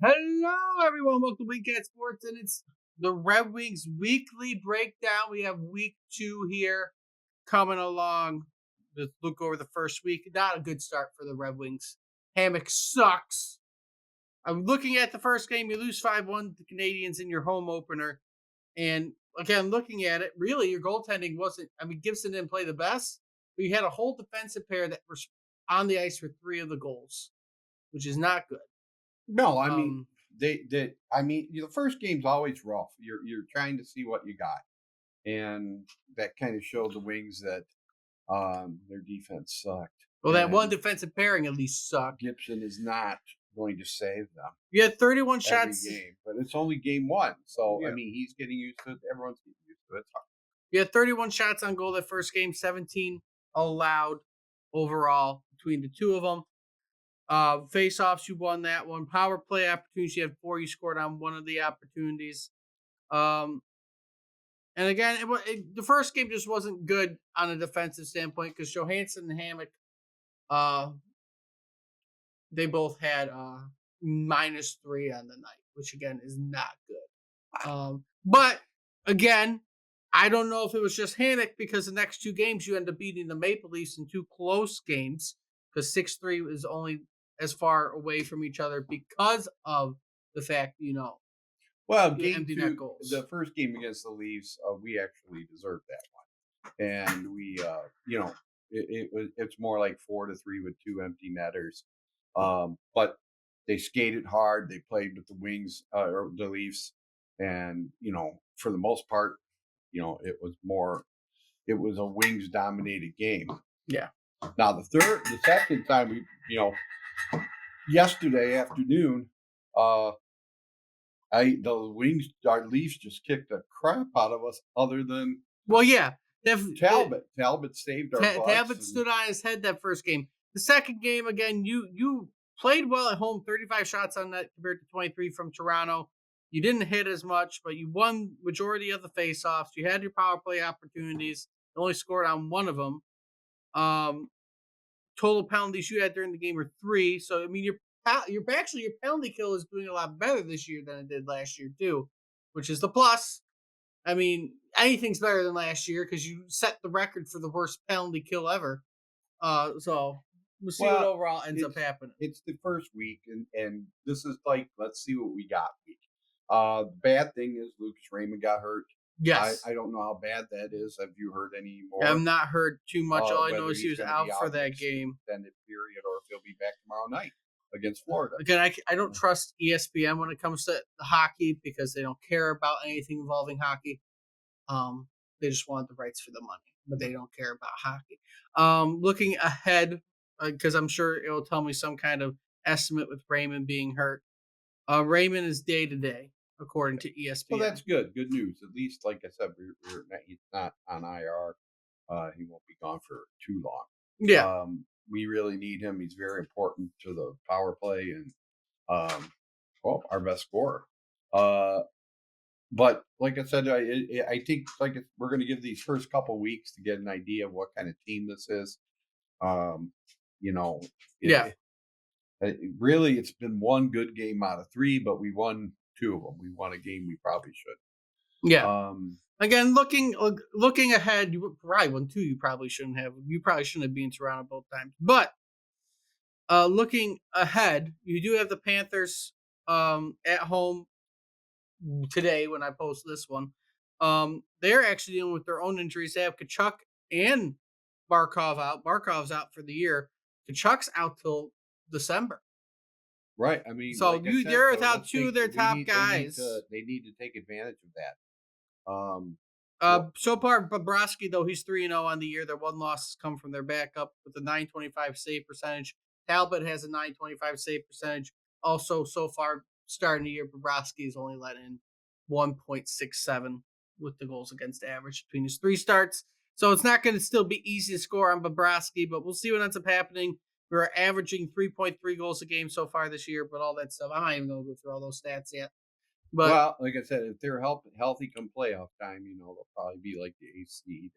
Hello, everyone. Welcome to Weekend Sports, and it's the Red Wings weekly breakdown. We have week 2 here coming along. Let's look over the first week. Not a good start for the Red Wings. Hammock sucks. I'm looking at the first game. You lose 5-1 to the Canadians in your home opener. And again, looking at it, really, your goaltending wasn't. I mean, Gibson didn't play the best, but you had a whole defensive pair that were on the ice for 3 of the goals, which is not good. No, I mean Um, the first game's always rough. You're trying to see what you got, and that kind of showed the Wings that their defense sucked, well, that one and defensive pairing at least sucked. Gibson is not going to save them You had 31 every shots. game. But it's only game one, so I Yeah. mean he's getting used to it. Everyone's getting used to it. It's hard. You had 31 shots on goal that first game, 17 allowed overall between the two of them. Face-offs, you won that one. Power play opportunities, you had 4. You scored on one of the opportunities. Um, and again, the first game just wasn't good on a defensive standpoint because Johansson and Hammock, uh, they both had -3 on the night, which again is not good. But again, I don't know if it was just Hammock because the next 2 games you end up beating the Maple Leafs in 2 close games because 6-3 is only as far away from each other because of the fact, Well, you game empty net two, goals. the first game against the Leafs, we actually deserved that one, and it's more like 4-3 with 2 empty netters. But they skated hard. They played with the Wings or the Leafs, and for the most part, it was a Wings dominated game. Yeah. Now the second time yesterday afternoon, uh, the Wings, our Leafs just kicked the crap out of us. Other than Well, yeah. Talbot saved our butts. Talbot stood on his head that first game. The second game, again, you played well at home, 35 shots on net compared to 23 from Toronto. You didn't hit as much, but you won majority of the faceoffs. You had your power play opportunities. You only scored on one of them. Um, Total penalties you had during the game were 3. So I mean, your penalty kill is doing a lot better this year than it did last year too, which is the plus. I mean, anything's better than last year because you set the record for the worst penalty kill ever. So we'll see what Well, overall ends up it's happening. it's the first week, and this is like, let's see what we got week. The bad thing is Lucas Raymond got hurt. Yes, I don't know how bad that is. Have you heard any I've more? not heard too much. All I know Whether is he he's was going to be out for out that next game. extended period, or if he'll be back tomorrow night against Florida. Again, I don't trust ESPN when it comes to hockey because they don't care about anything involving hockey. They just want the rights for the money, but they don't care about hockey. Looking ahead, because I'm sure it'll tell me some kind of estimate with Raymond being hurt. Raymond is day to day, according to So ESPN. that's good. Good news. At least, like I said, he's not on IR. He won't be gone for too long. Yeah, We really need him. He's very important to the power play and, our best scorer. But like I said, I think we're going to give these first couple weeks to get an idea of what kind of team this is. Um, you know, yeah, really, it's been one good game out of 3, but we won 2 of them. We won a game we probably should. yeah. Um, Again, looking ahead, you probably won 2. You probably shouldn't have. You probably shouldn't have been surrounded both times. But looking ahead, you do have the Panthers at home today when I post this one. They're actually dealing with their own injuries. They have Kachuk and Barkov out. Barkov's out for the year. Kachuk's out till December. right. I mean, So like I said, they're so without 2 of their top guys. they need to take advantage of that. Well, So far, Bobrovsky, though, he's 3-0 on the year. Their one loss has come from their backup with a 925 save percentage. Talbot has a 925 save percentage. Also, so far, starting the year, Bobrovsky has only let in 1.67 with the goals against average between his 3 starts. So it's not going to still be easy to score on Bobrovsky, but we'll see what ends up happening. We're averaging 3.3 goals a game so far this year, but all that stuff, I'm not even going to go through all those stats yet. But like I said, if they're healthy come playoff time, they'll probably be like the 8th seed.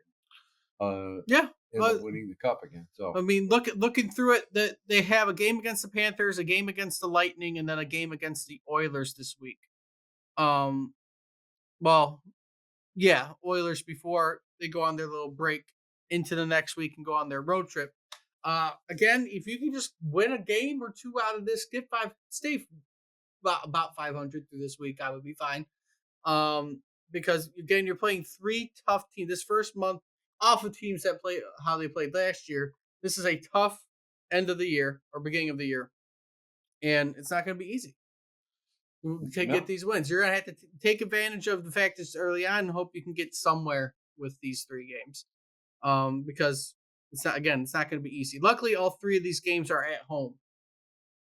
Yeah, end up but winning the cup again. So I mean, looking through it, that they have a game against the Panthers, a game against the Lightning, and then a game against the Oilers this week. Um, well, yeah, Oilers before they go on their little break into the next week and go on their road trip. Again, if you can just win a game or two out of this, get five, stay about 500 through this week, I would be fine. Because again, you're playing three tough teams this first month off of teams that play how they played last year. This is a tough end of the year or beginning of the year, and it's not going to be easy to get no, these wins. You're going to have to take advantage of the fact it's early on and hope you can get somewhere with these three games. Because it's not going to be easy. Luckily, all three of these games are at home,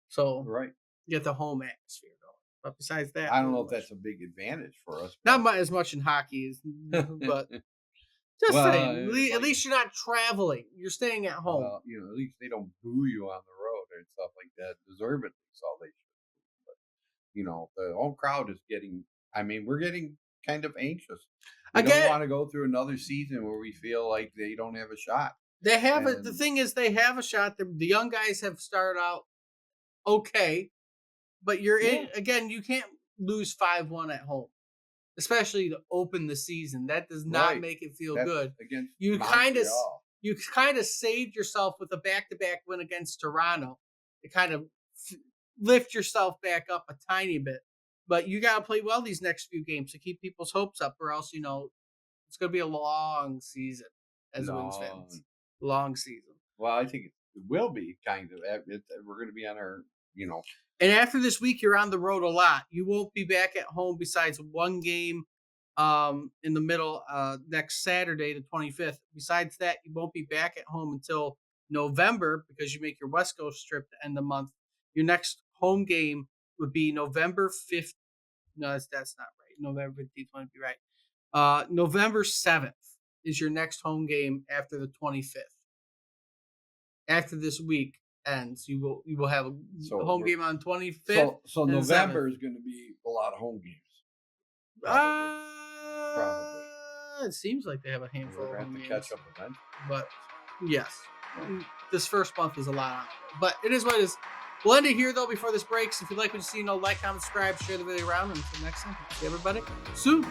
so right. you get the home atmosphere going. But besides that, I don't know if that's a big advantage for us, not but as much in hockey, but just well, saying. At like, least you're not traveling. You're staying at home. well, at least they don't boo you on the road and stuff like that. Deservedly, so they should. But the home crowd is getting. I mean, we're getting kind of anxious. We don't Again, want to go through another season where we feel like they don't have a shot. they have it. The And thing is, they have a shot. The young guys have started out okay, but you're in yeah, again. You can't lose 5-1 at home, especially to open the season. That does not right. make it feel That's good. against You kind of Montreal. you kind of saved yourself with a back-to-back win against Toronto. To kind of lift yourself back up a tiny bit. But you got to play well these next few games to keep people's hopes up, or else it's going to be a long season as Wings No, fans. Long season. well, I think it will be kind of. We're going to be on our, And after this week, you're on the road a lot. You won't be back at home besides one game in the middle next Saturday, the 25th. Besides that, you won't be back at home until November because you make your West Coast trip to end the month. Your next home game would be November 5th. No, that's not right. November 15th wouldn't be right. November 7th is your next home game after the 25th. After this week ends, you will have a so home we're game on 25th so and the 7th. November is going to be a lot of home games. Probably, Uh, probably. it seems like they have a We're handful of going to home have to games, catch up eventually. but yes, this first month is a lot on it. But it is what it is. We'll end it here though before this breaks. If you like what you see, like, comment, subscribe, share the video around, and until next time, see everybody soon.